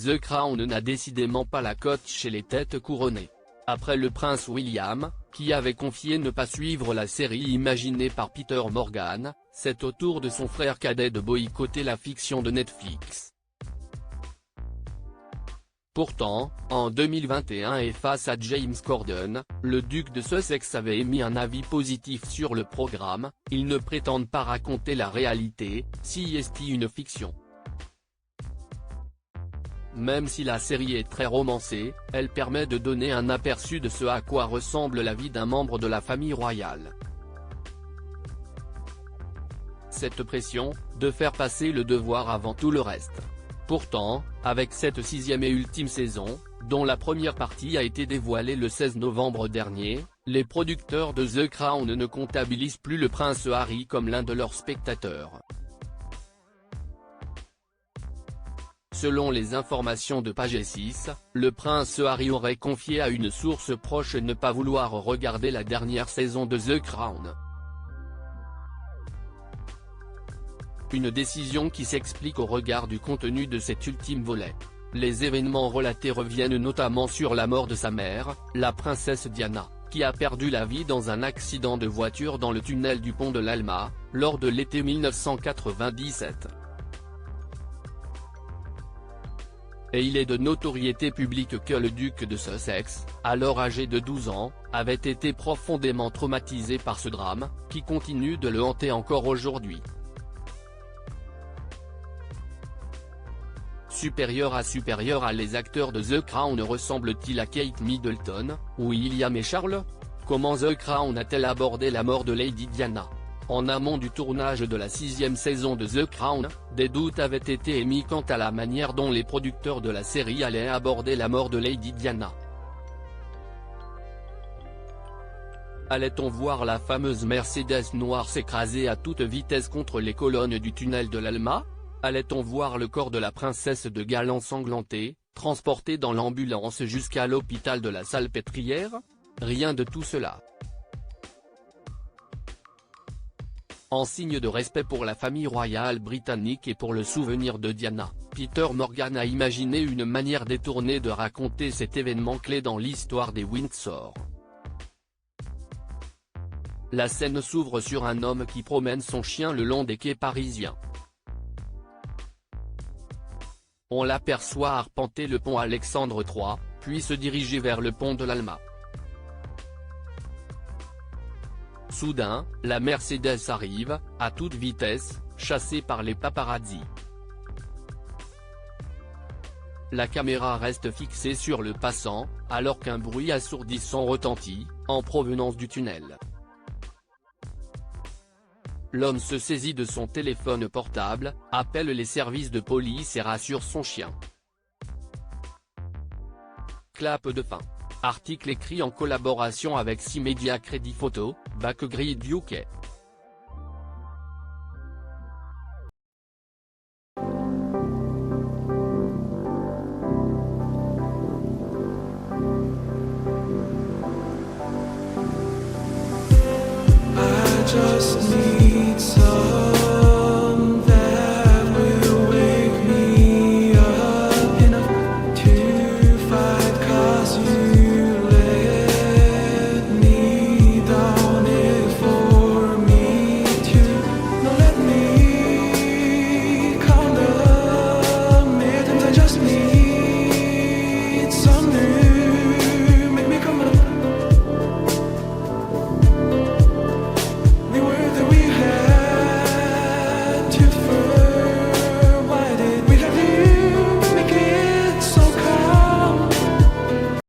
The Crown n'a décidément pas la cote chez les têtes couronnées. Après le prince William, qui avait confié ne pas suivre la série imaginée par Peter Morgan, c'est au tour de son frère cadet de boycotter la fiction de Netflix. Pourtant, en 2021 et face à James Corden, le duc de Sussex avait émis un avis positif sur le programme. Ils ne prétendent pas raconter la réalité, si est une fiction. Même si la série est très romancée, elle permet de donner un aperçu de ce à quoi ressemble la vie d'un membre de la famille royale. Cette pression, de faire passer le devoir avant tout le reste. Pourtant, avec cette 6e et ultime saison, dont la première partie a été dévoilée le 16 novembre dernier, les producteurs de The Crown ne comptabilisent plus le prince Harry comme l'un de leurs spectateurs. Selon les informations de Page 6, le prince Harry aurait confié à une source proche ne pas vouloir regarder la dernière saison de The Crown. Une décision qui s'explique au regard du contenu de cet ultime volet. Les événements relatés reviennent notamment sur la mort de sa mère, la princesse Diana, qui a perdu la vie dans un accident de voiture dans le tunnel du pont de l'Alma, lors de l'été 1997. Et il est de notoriété publique que le duc de Sussex, alors âgé de 12 ans, avait été profondément traumatisé par ce drame, qui continue de le hanter encore aujourd'hui. Supérieur à les acteurs de The Crown ressemblent-ils à Kate Middleton, William et Charles? Comment The Crown a-t-elle abordé la mort de Lady Diana? En amont du tournage de la 6e saison de The Crown, des doutes avaient été émis quant à la manière dont les producteurs de la série allaient aborder la mort de Lady Diana. Allait-on voir la fameuse Mercedes noire s'écraser à toute vitesse contre les colonnes du tunnel de l'Alma? Allait-on voir le corps de la princesse de Galles ensanglanté, transporté dans l'ambulance jusqu'à l'hôpital de la Salpêtrière? Rien de tout cela. En signe de respect pour la famille royale britannique et pour le souvenir de Diana, Peter Morgan a imaginé une manière détournée de raconter cet événement clé dans l'histoire des Windsor. La scène s'ouvre sur un homme qui promène son chien le long des quais parisiens. On l'aperçoit arpenter le pont Alexandre III, puis se diriger vers le pont de l'Alma. Soudain, la Mercedes arrive, à toute vitesse, chassée par les paparazzi. La caméra reste fixée sur le passant, alors qu'un bruit assourdissant retentit, en provenance du tunnel. L'homme se saisit de son téléphone portable, appelle les services de police et rassure son chien. Clap de fin. Article écrit en collaboration avec 6 médias Crédit Photo, Backgrid UK. I just need some